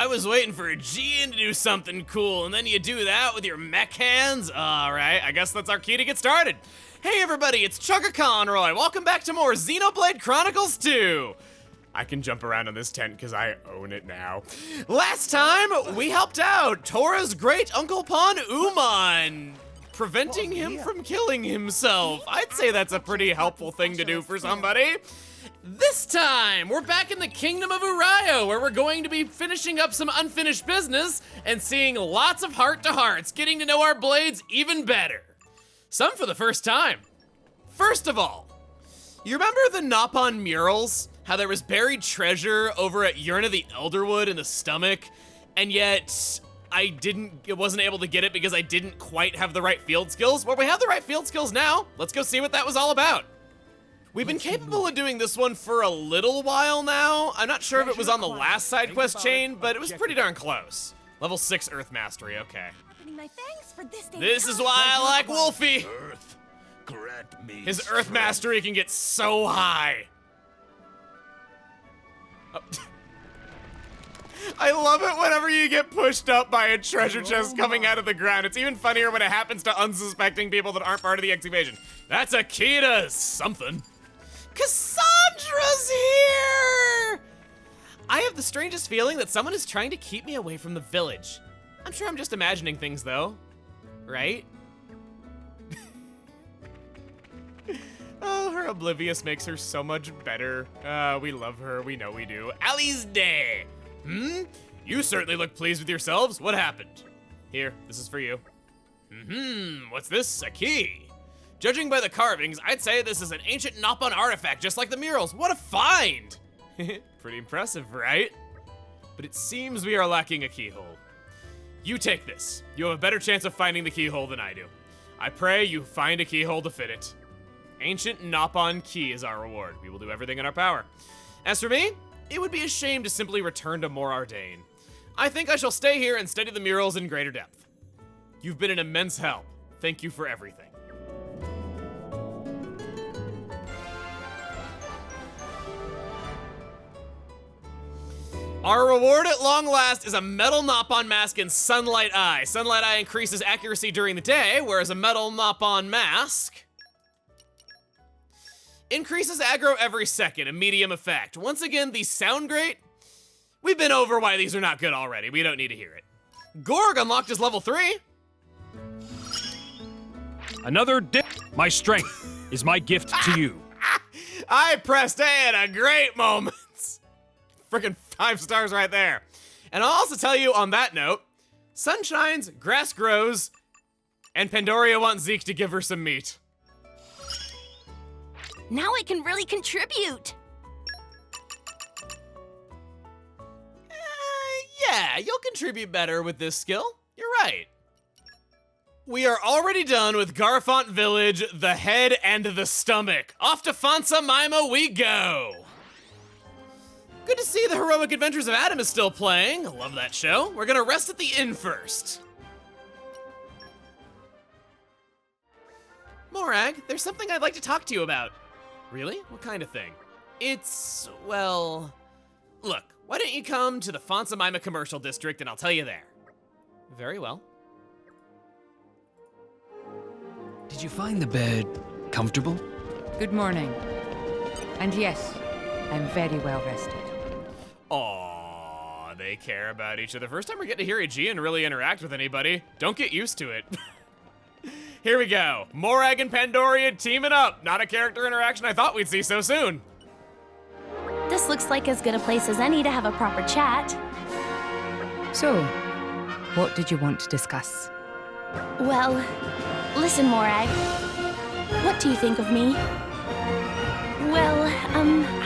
I was waiting for a Gian to do something cool, and then you do that with your mech hands? Alright, I guess that's our key to get started. Hey everybody, it's Chugga Conroy. Welcome back to more Xenoblade Chronicles 2. I can jump around on this tent because I own it now. Last time, we helped out Tora's great Uncle Pon Uman, preventing him from killing himself. I'd say that's a pretty helpful thing to do for somebody. This time, we're back in the Kingdom of Urayo, where we're going to be finishing up some unfinished business and seeing lots of heart-to-hearts, getting to know our Blades even better. Some for the first time. First of all, you remember the Nopon murals? How there was buried treasure over at Urn of the Elderwood in the stomach, and yet I wasn't able to get it because I didn't quite have the right field skills? Well, we have the right field skills now. Let's go see what that was all about. We've been capable of doing this one for a little while now. I'm not sure if it was on the last side quest chain, but it was pretty darn close. Level 6 Earth Mastery, okay. This is why I like Wolfie. His Earth Mastery can get so high. Oh. I love it whenever you get pushed up by a treasure chest coming out of the ground. It's even funnier when it happens to unsuspecting people that aren't part of the excavation. That's a key to something. Cassandra's here! I have the strangest feeling that someone is trying to keep me away from the village. I'm sure I'm just imagining things though, right? Oh, her oblivious makes her so much better. We love her, we know we do. Ali's Day! You certainly look pleased with yourselves. What happened? Here, this is for you. What's this? A key. Judging by the carvings, I'd say this is an ancient Nopon artifact, just like the murals. What a find! Pretty impressive, right? But it seems we are lacking a keyhole. You take this. You have a better chance of finding the keyhole than I do. I pray you find a keyhole to fit it. Ancient Nopon key is our reward. We will do everything in our power. As for me, it would be a shame to simply return to Mor Ardain. I think I shall stay here and study the murals in greater depth. You've been an immense help. Thank you for everything. Our reward at long last is a metal Nopon mask and Sunlight Eye. Sunlight Eye increases accuracy during the day, whereas a metal Nopon mask increases aggro every second, a medium effect. Once again, these sound great. We've been over why these are not good already. We don't need to hear it. Gorg unlocked his level 3. Another dip. My strength is my gift to you. I pressed A at a great moment. Freaking 5 stars right there. And I'll also tell you on that note, sun shines, grass grows, and Pandoria wants Zeke to give her some meat. Now I can really contribute. Yeah, you'll contribute better with this skill. You're right. We are already done with Garfont Village, the head and the stomach. Off to Fonsa Mima we go. Good to see the Heroic Adventures of Adam is still playing. I love that show. We're gonna rest at the inn first. Morag, there's something I'd like to talk to you about. Really? What kind of thing? It's, well, look, why don't you come to the Fonsa Mima commercial district and I'll tell you there. Very well. Did you find the bed comfortable? Good morning. And yes, I'm very well rested. Aw, they care about each other. First time we get to hear Aegean really interact with anybody. Don't get used to it. Here we go. Morag and Pandoria teaming up. Not a character interaction I thought we'd see so soon. This looks like as good a place as any to have a proper chat. So, what did you want to discuss? Well, listen, Morag. What do you think of me? Well,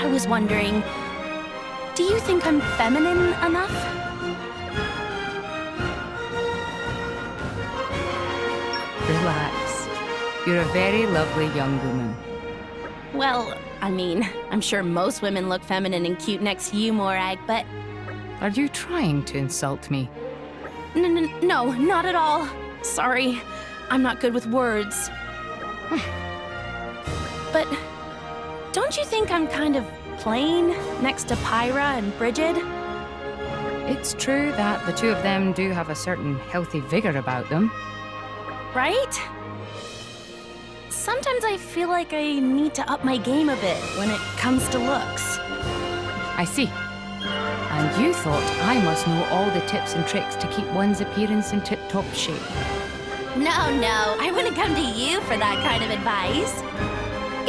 I was wondering, do you think I'm feminine enough? Relax. You're a very lovely young woman. Well, I mean, I'm sure most women look feminine and cute next to you, Morag, but... Are you trying to insult me? No, not at all. Sorry, I'm not good with words. But don't you think I'm kind of plain next to Pyra and Brigid? it's true that the two of them do have a certain healthy vigor about them. Right? Sometimes I feel like I need to up my game a bit when it comes to looks. I see. And you thought I must know all the tips and tricks to keep one's appearance in tip-top shape. No, I wouldn't come to you for that kind of advice.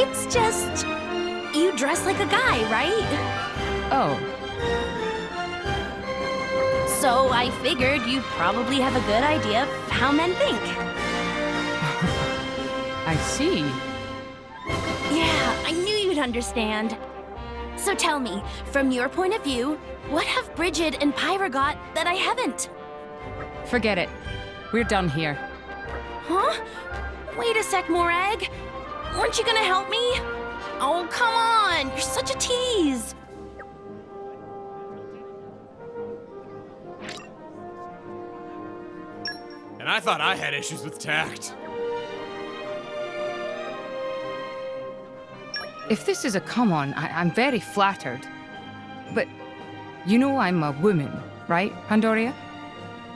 It's just, you dress like a guy, right? Oh, So I figured you probably have a good idea of how men think. I see. Yeah, I knew you'd understand. So tell me, from your point of view, what have Bridget and Pyra got that I haven't? Forget it. We're done here. Huh? Wait a sec, Morag. Weren't you gonna help me? Oh, come on. You're such a tease. And I thought I had issues with tact. If this is a come-on, I'm very flattered. But you know I'm a woman, right, Pandoria?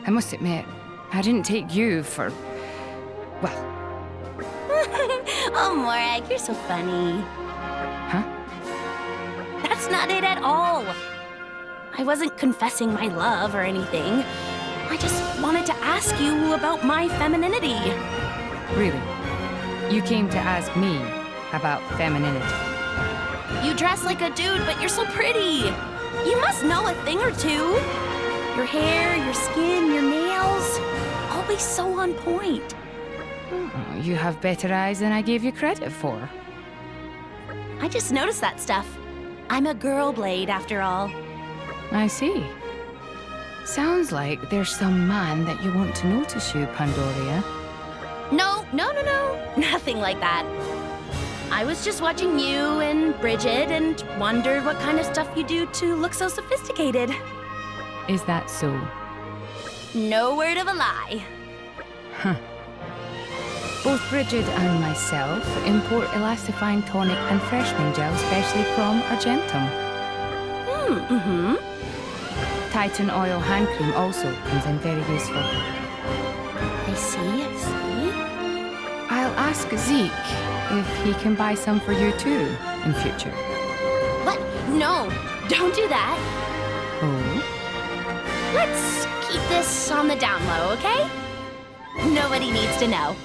I must admit, I didn't take you for... well, Oh, Morag, you're so funny. huh? That's not it at all. I wasn't confessing my love or anything. I just wanted to ask you about my femininity. Really? You came to ask me about femininity. You dress like a dude, but you're so pretty. You must know a thing or two. Your hair, your skin, your nails, always so on point. Oh, you have better eyes than I gave you credit for. I just noticed that stuff. I'm a girl Blade, after all. I see. Sounds like there's some man that you want to notice you, Pandoria. No. Nothing like that. I was just watching you and Bridget and wondered what kind of stuff you do to look so sophisticated. Is that so? No word of a lie. Both Bridget and myself import elastifying tonic and freshening gel specially from Argentum. Titan oil hand cream also comes in very useful. I see. I'll ask Zeke if he can buy some for you too in future. What? No, don't do that. Oh? Let's keep this on the down low, okay? Nobody needs to know.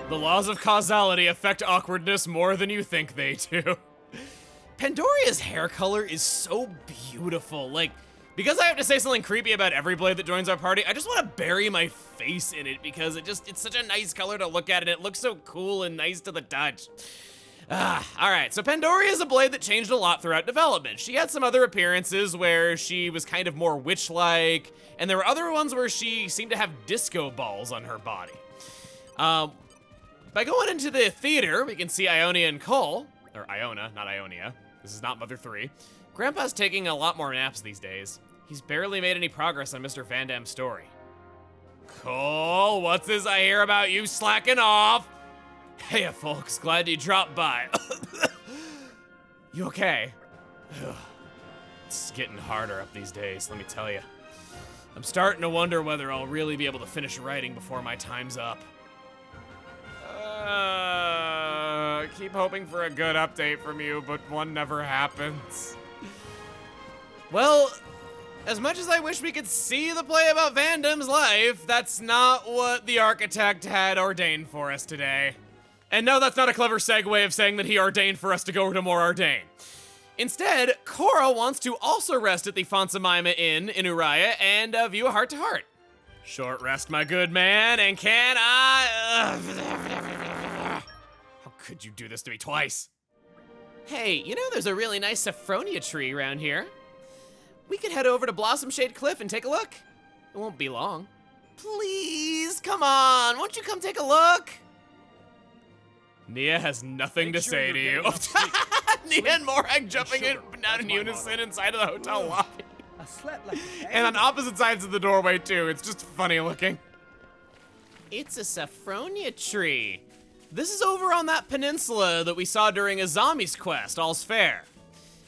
The laws of causality affect awkwardness more than you think they do. Pandoria's hair color is so beautiful. Like, because I have to say something creepy about every Blade that joins our party, I just want to bury my face in it because it's such a nice color to look at and it looks so cool and nice to the touch. Alright, so Pandoria is a Blade that changed a lot throughout development. She had some other appearances where she was kind of more witch-like, and there were other ones where she seemed to have disco balls on her body. By going into the theater, we can see Ionia and Cole, or Iona, not Ionia. This is not Mother 3. Grandpa's taking a lot more naps these days. He's barely made any progress on Mr. Van Damme's story. Cole, what's this I hear about you slacking off? Hey, folks, glad you dropped by. You okay? It's getting harder up these days, let me tell you. I'm starting to wonder whether I'll really be able to finish writing before my time's up. Keep hoping for a good update from you, but one never happens. Well, as much as I wish we could see the play about Van Damme's life, that's not what the architect had ordained for us today. And no, that's not a clever segue of saying that he ordained for us to go to More Ardain. Instead, Cora wants to also rest at the Fonsamima Inn in Uriah and view a heart-to-heart. Short rest, my good man, and can I... How could you do this to me twice? Hey, you know there's a really nice Sephronia tree around here. We could head over to Blossom Shade Cliff and take a look. It won't be long. Please, come on, won't you come take a look? Nia has nothing to say to you. Nia and Morag jumping down in unison inside of the hotel lobby. And on opposite sides of the doorway too, it's just funny looking. It's a Sephronia tree. This is over on that peninsula that we saw during Azami's quest, All's Fair.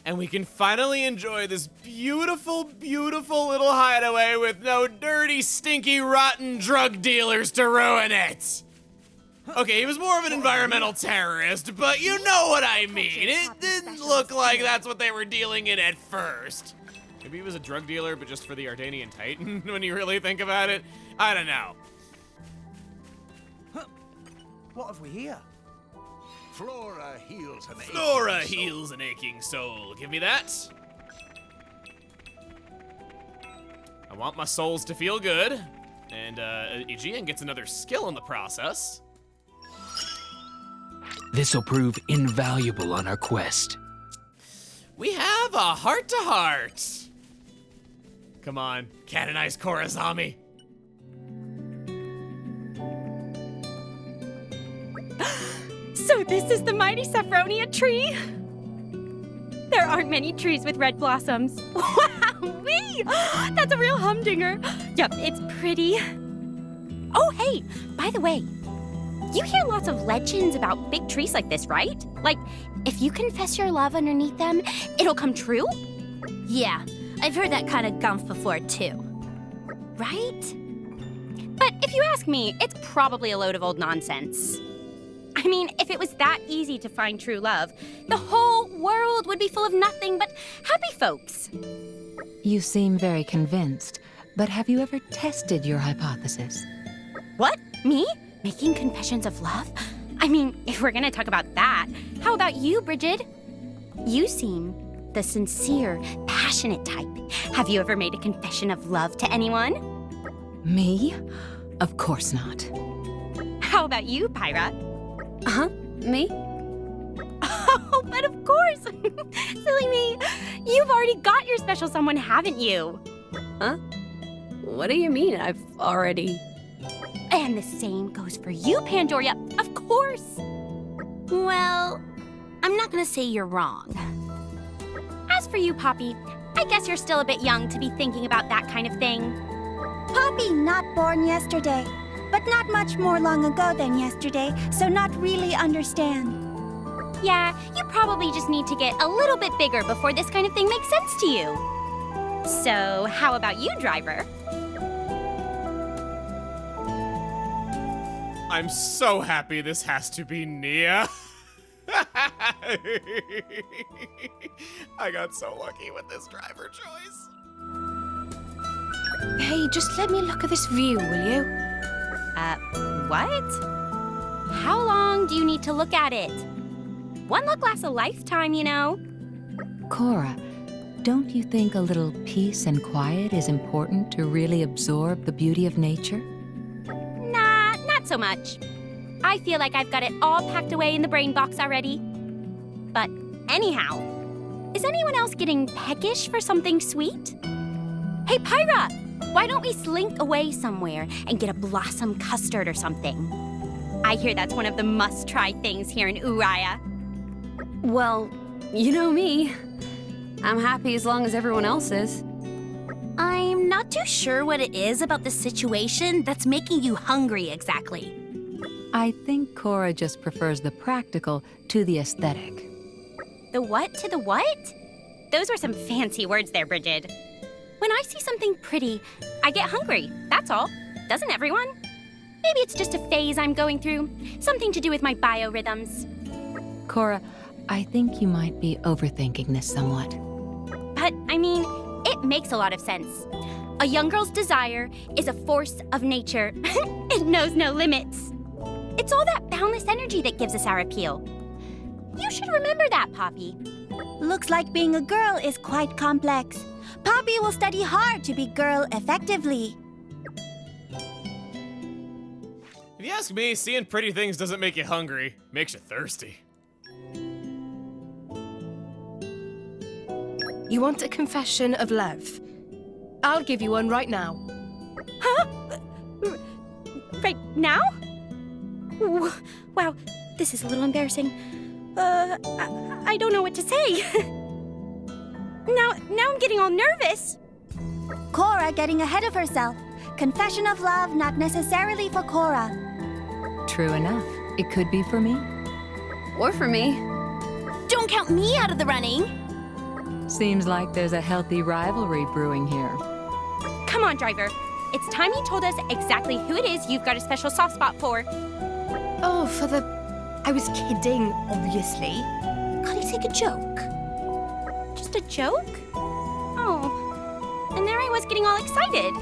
And we can finally enjoy this beautiful, beautiful little hideaway with no dirty, stinky, rotten drug dealers to ruin it. Okay, he was more of an environmental terrorist, but you know what I mean. It didn't look like that's what they were dealing in at first. Maybe he was a drug dealer, but just for the Ardanian Titan, when you really think about it. I don't know. What have we here? Flora heals an aching Flora soul. heals an aching soul. Give me that. I want my souls to feel good. And Aegean gets another skill in the process. This'll prove invaluable on our quest. We have a heart-to-heart. Come on, canonize Korazami. So this is the mighty Sephronia Tree? There aren't many trees with red blossoms. Wow-wee! That's a real humdinger. Yep, it's pretty. Oh, hey, by the way, you hear lots of legends about big trees like this, right? Like, if you confess your love underneath them, it'll come true? Yeah, I've heard that kind of gumph before, too. Right? But if you ask me, it's probably a load of old nonsense. I mean, if it was that easy to find true love, the whole world would be full of nothing but happy folks. You seem very convinced, but have you ever tested your hypothesis? What? Me? Making confessions of love? I mean, if we're gonna talk about that, how about you, Bridget? You seem the sincere, passionate type. Have you ever made a confession of love to anyone? Me? Of course not. How about you, Pyra? Me? Oh, but of course! Silly me! You've already got your special someone, haven't you? What do you mean, I've already... And the same goes for you, Pandoria, of course! Well, I'm not gonna say you're wrong. As for you, Poppy, I guess you're still a bit young to be thinking about that kind of thing. Poppy not born yesterday, but not much more long ago than yesterday, so not really understand. Yeah, you probably just need to get a little bit bigger before this kind of thing makes sense to you. So, how about you, driver? I'm so happy this has to be Nia. I got so lucky with this driver choice. Hey, just let me look at this view, will you? What? How long do you need to look at it? One look lasts a lifetime, you know. Cora, don't you think a little peace and quiet is important to really absorb the beauty of nature? Nah, not so much. I feel like I've got it all packed away in the brain box already. But anyhow, is anyone else getting peckish for something sweet? Hey, Pyra, why don't we slink away somewhere and get a blossom custard or something? I hear that's one of the must-try things here in Uriah. Well, you know me. I'm happy as long as everyone else is. I'm not too sure what it is about the situation that's making you hungry exactly. I think Cora just prefers the practical to the aesthetic. The what to the what? Those were some fancy words there, Bridget. When I see something pretty, I get hungry, that's all. Doesn't everyone? Maybe it's just a phase I'm going through. Something to do with my biorhythms. Cora, I think you might be overthinking this somewhat. But, I mean, it makes a lot of sense. A young girl's desire is a force of nature. It knows no limits. It's all that boundless energy that gives us our appeal. You should remember that, Poppy. Looks like being a girl is quite complex. Poppy will study hard to be girl effectively. If you ask me, seeing pretty things doesn't make you hungry, makes you thirsty. You want a confession of love? I'll give you one right now. Huh? Right now? Wow, this is a little embarrassing. I don't know what to say. Now I'm getting all nervous. Cora getting ahead of herself. Confession of love not necessarily for Cora. True enough. It could be for me. Or for me. Don't count me out of the running. Seems like there's a healthy rivalry brewing here. Come on, driver. It's time you told us exactly who it is you've got a special soft spot for. Oh, for the... I was kidding, obviously. Can't you take a joke? Just a joke? Oh. And there I was getting all excited.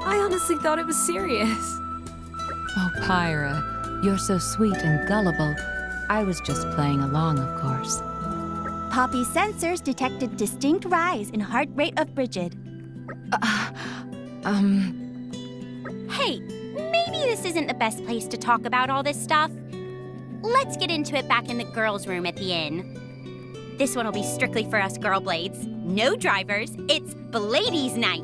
I honestly thought it was serious. Oh, Pyra, you're so sweet and gullible. I was just playing along, of course. Poppy's sensors detected distinct rise in heart rate of Bridget. Hey, maybe this isn't the best place to talk about all this stuff. Let's get into it back in the girls' room at the inn. This one will be strictly for us girl blades. No drivers, it's Bladies night.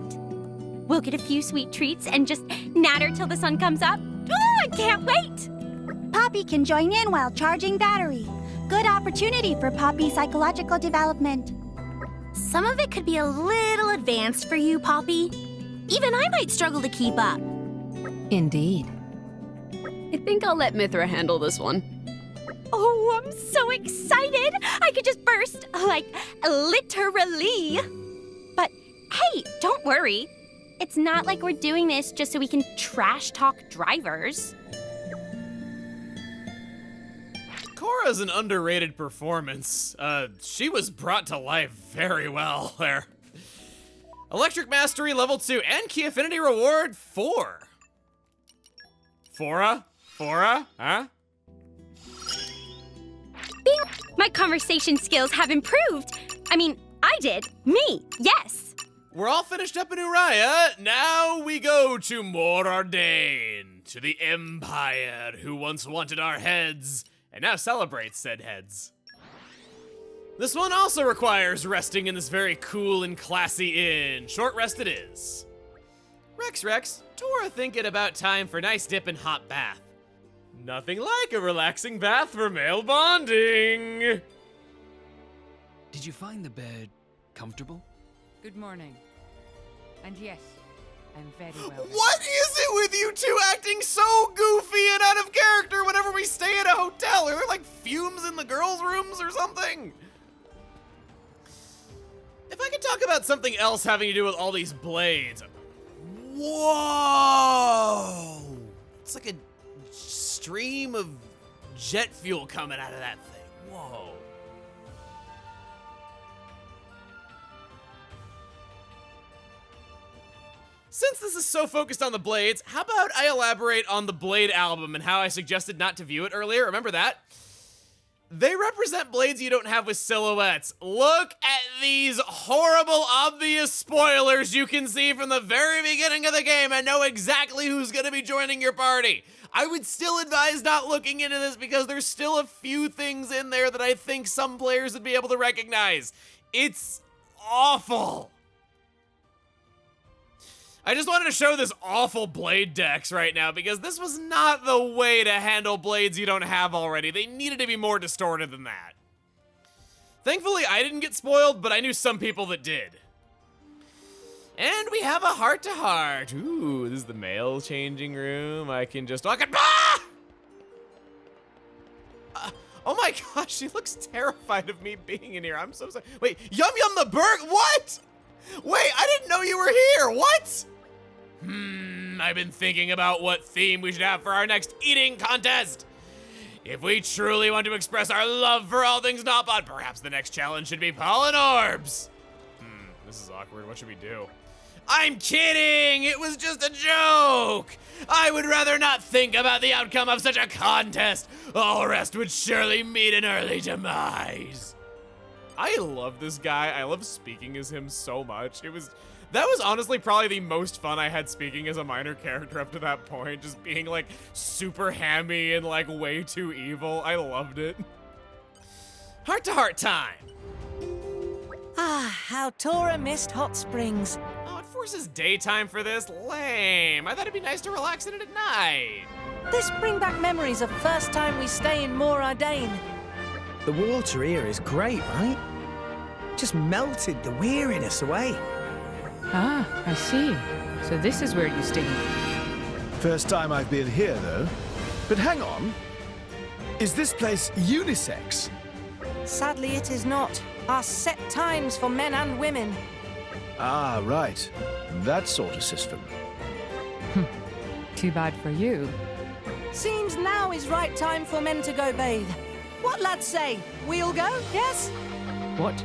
We'll get a few sweet treats and just natter till the sun comes up. Oh, I can't wait! Poppy can join in while charging battery. Good opportunity for Poppy's psychological development. Some of it could be a little advanced for you, Poppy. Even I might struggle to keep up. Indeed. I think I'll let Mithra handle this one. Oh, I'm so excited! I could just burst, like, literally. But hey, don't worry. It's not like we're doing this just so we can trash talk drivers. Cora's an underrated performance. She was brought to life very well there. Electric Mastery level 2 and Key Affinity reward 4. Fora? Huh? Bing! My conversation skills have improved. I mean, I did. Me, yes. We're all finished up in Uriah. Now we go to Morardain, to the Empire who once wanted our heads and now celebrates said heads. This one also requires resting in this very cool and classy inn. Short rest it is. Rex, Tora think it about time for nice dip and hot bath. Nothing like a relaxing bath for male bonding. Did you find the bed comfortable? Good morning. And yes, I'm very well. What is it with you two acting so goofy and out of character whenever we stay at a hotel? Are there like fumes in the girls' rooms or something? If I could talk about something else having to do with all these blades. Whoa! It's like a stream of jet fuel coming out of that thing. Whoa. Since this is so focused on the blades, how about I elaborate on the Blade album and how I suggested not to view it earlier? Remember that? They represent blades you don't have with silhouettes. Look at these horrible, obvious spoilers you can see from the very beginning of the game and know exactly who's gonna be joining your party. I would still advise not looking into this because there's still a few things in there that I think some players would be able to recognize. It's awful. I just wanted to show this awful blade decks right now because this was not the way to handle blades you don't have already. They needed to be more distorted than that. Thankfully, I didn't get spoiled, but I knew some people that did. And we have a heart-to-heart. Ooh, this is the male changing room. I can just walk in. Ah! Oh my gosh, she looks terrified of me being in here. I'm so sorry. Wait, Yum Yum the Burg? What? Wait, I didn't know you were here. What? I've been thinking about what theme we should have for our next eating contest. If we truly want to express our love for all things Nopod, perhaps the next challenge should be pollen orbs. This is awkward. What should we do? I'm kidding! It was just a joke! I would rather not think about the outcome of such a contest. All rest would surely meet an early demise. I love this guy. I love speaking as him so much. That was honestly probably the most fun I had speaking as a minor character up to that point. Just being like super hammy and like way too evil. I loved it. Heart-to-heart time. Ah, how Tora missed hot springs. Oh, it forces daytime for this? Lame. I thought it'd be nice to relax in it at night. This bring back memories of first time we stay in Morardain. The water here is great, right? Just melted the weariness away. Ah, I see. So this is where you stay. First time I've been here, though. But hang on. Is this place unisex? Sadly, it is not. Our set times for men and women. Ah, right. That sort of system. Too bad for you. Seems now is right time for men to go bathe. What lads say? We'll go, yes? What?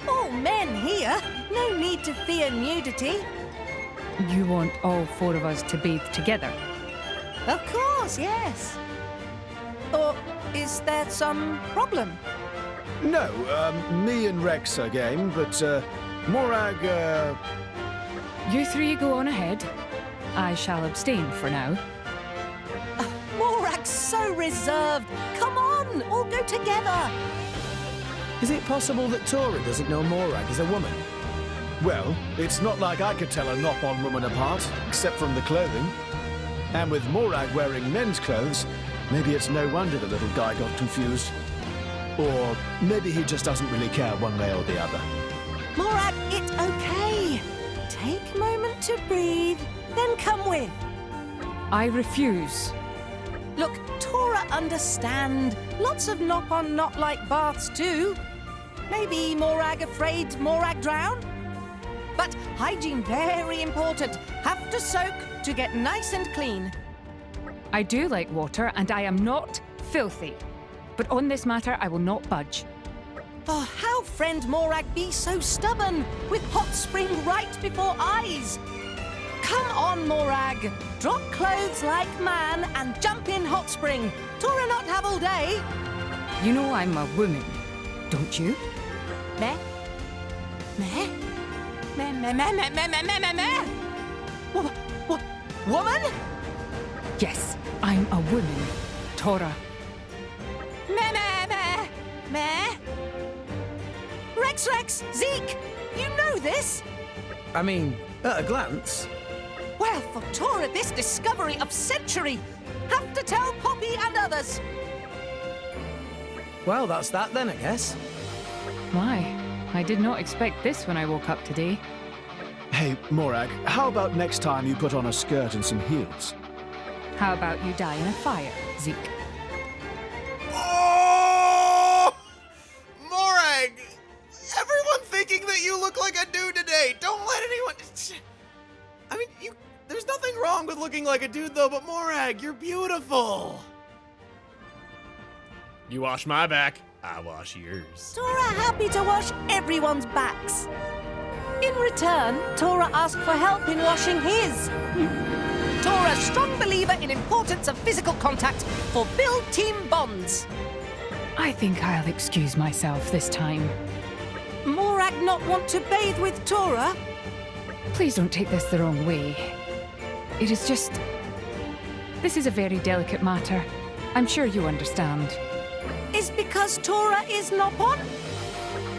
All men here. No need to fear nudity. You want all four of us to bathe together? Of course, yes. Or is there some problem? No, me and Rex are game, but Morag, You three go on ahead. I shall abstain for now. Morag's so reserved. Come on, all go together. Is it possible that Tora doesn't know Morag is a woman? well, it's not like I could tell a Nop-on woman apart, except from the clothing. And with Morag wearing men's clothes, maybe it's no wonder the little guy got confused. Or maybe he just doesn't really care one way or the other. Morag, it's okay. Take a moment to breathe, then come with. I refuse. Look, Tora understand. Lots of Nop-on not like baths too. Maybe Morag afraid Morag drown? But hygiene very important. Have to soak to get nice and clean. I do like water, and I am not filthy. But on this matter, I will not budge. Oh, how friend Morag be so stubborn, with hot spring right before eyes? Come on, Morag. Drop clothes like man and jump in hot spring. Tora not have all day. You know I'm a woman, don't you? Meh? Meh? Meh, meh, meh, meh, meh, meh, meh, meh, meh? Woman? Yes, I'm a woman, Tora. Meh, meh, meh, meh? Rex, Zeke, you know this? I mean, at a glance. Well, for Tora, this discovery of century. Have to tell Poppy and others. Well, that's that then, I guess. Why? I did not expect this when I woke up today. Hey, Morag, how about next time you put on a skirt and some heels? How about you die in a fire, Zeke? Oh! Morag! Everyone thinking that you look like a dude today. Don't let anyone... I mean, there's nothing wrong with looking like a dude, though, but Morag, you're beautiful. You wash my back, I wash yours. Tora happy to wash everyone's backs. In return, Tora asked for help in washing his. Tora, strong believer in importance of physical contact for build team bonds. I think I'll excuse myself this time. Morag not want to bathe with Tora? Please don't take this the wrong way. It is just... This is a very delicate matter. I'm sure you understand. Is because Tora is Nop-on?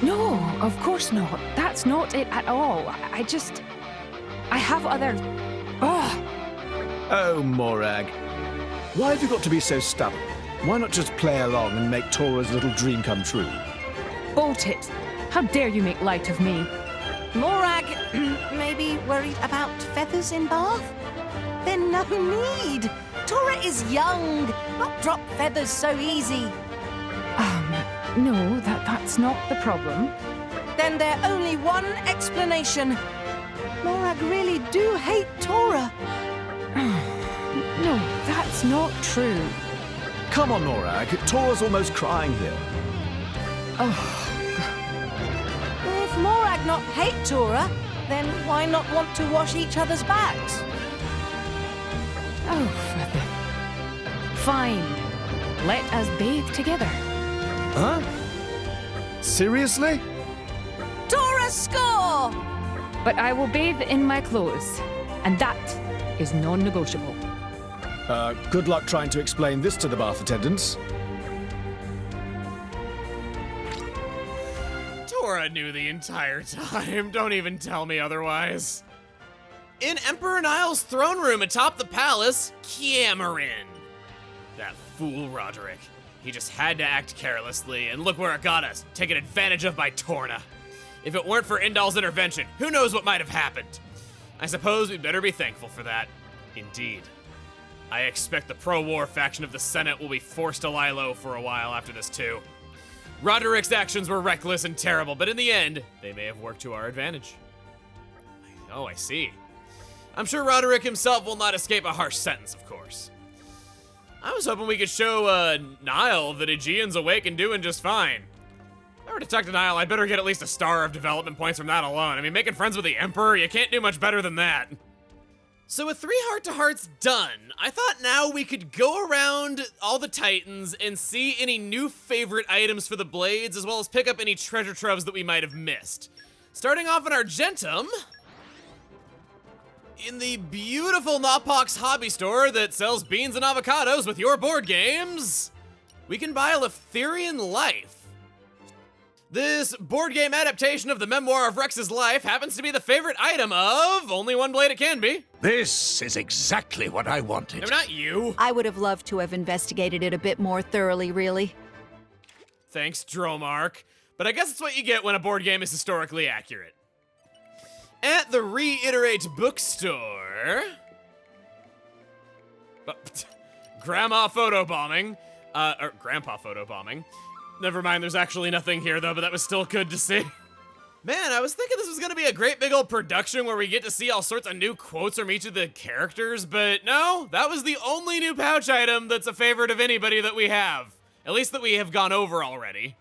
No, of course not. That's not it at all. I have other... Oh, Morag. Why have you got to be so stubborn? Why not just play along and make Tora's little dream come true? Bolt it! How dare you make light of me? Morag, maybe worried about feathers in bath? Then no need. Tora is young, not drop feathers so easy. No, that's not the problem. Then there only one explanation. Morag really do hate Tora. No, that's not true. Come on, Morag. Tora's almost crying here. If Morag not hate Tora, then why not want to wash each other's backs? Oh, for the... Fine. Let us bathe together. Huh? Seriously? Tora score! But I will bathe in my clothes, and that is non-negotiable. Good luck trying to explain this to the bath attendants. Tora knew the entire time. Don't even tell me otherwise. In Emperor Niall's throne room atop the palace, Cameron. That fool Roderick. He just had to act carelessly, and look where it got us, taken advantage of by Torna. If it weren't for Indal's intervention, who knows what might have happened. I suppose we'd better be thankful for that. Indeed. I expect the pro-war faction of the Senate will be forced to lie low for a while after this too. Roderick's actions were reckless and terrible, but in the end, they may have worked to our advantage. Oh, I see. I'm sure Roderick himself will not escape a harsh sentence, of course. I was hoping we could show, Niall that Aegean's awake and doing just fine. If I were to talk to Niall, I'd better get at least a star of development points from that alone. I mean, making friends with the Emperor, you can't do much better than that. So with 3 heart-to-hearts done, I thought now we could go around all the Titans and see any new favorite items for the Blades, as well as pick up any treasure troves that we might have missed. Starting off in Argentum, in the beautiful Knoppox hobby store that sells beans and avocados with your board games, we can buy a Leftherian Life. This board game adaptation of the memoir of Rex's life happens to be the favorite item of only one blade it can be. This is exactly what I wanted. No, not you. I would have loved to have investigated it a bit more thoroughly, really. Thanks, Dromark. But I guess it's what you get when a board game is historically accurate. At the Reiterate bookstore... Grandma photobombing. Or Grandpa photobombing. Never mind, there's actually nothing here though, but that was still good to see. Man, I was thinking this was gonna be a great big old production where we get to see all sorts of new quotes from each of the characters, but no, that was the only new pouch item that's a favorite of anybody that we have. At least that we have gone over already.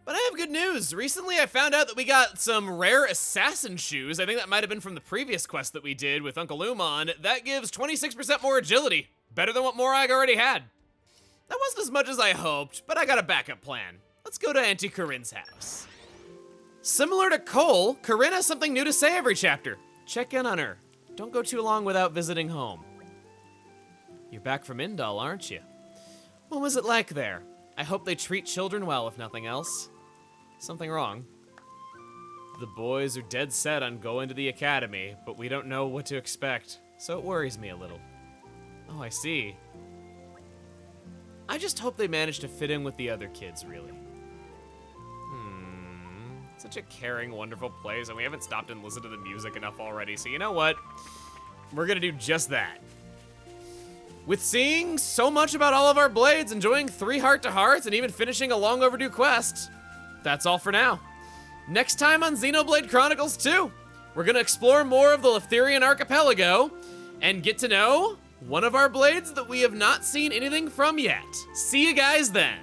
But I have good news. Recently I found out that we got some rare assassin shoes. I think that might have been from the previous quest that we did with Uncle Umon. That gives 26% more agility. Better than what Morag already had. That wasn't as much as I hoped, but I got a backup plan. Let's go to Auntie Corinne's house. Similar to Cole, Corinne has something new to say every chapter. Check in on her. Don't go too long without visiting home. You're back from Indal, aren't you? What was it like there? I hope they treat children well, if nothing else. Something wrong. The boys are dead set on going to the academy, but we don't know what to expect, so it worries me a little. Oh, I see. I just hope they manage to fit in with the other kids, really. Such a caring, wonderful place, and we haven't stopped and listened to the music enough already, so you know what? We're gonna do just that. With seeing so much about all of our blades, enjoying 3 heart-to-hearts, and even finishing a long overdue quest, that's all for now. Next time on Xenoblade Chronicles 2, we're gonna explore more of the Leftherian Archipelago, and get to know one of our blades that we have not seen anything from yet. See you guys then.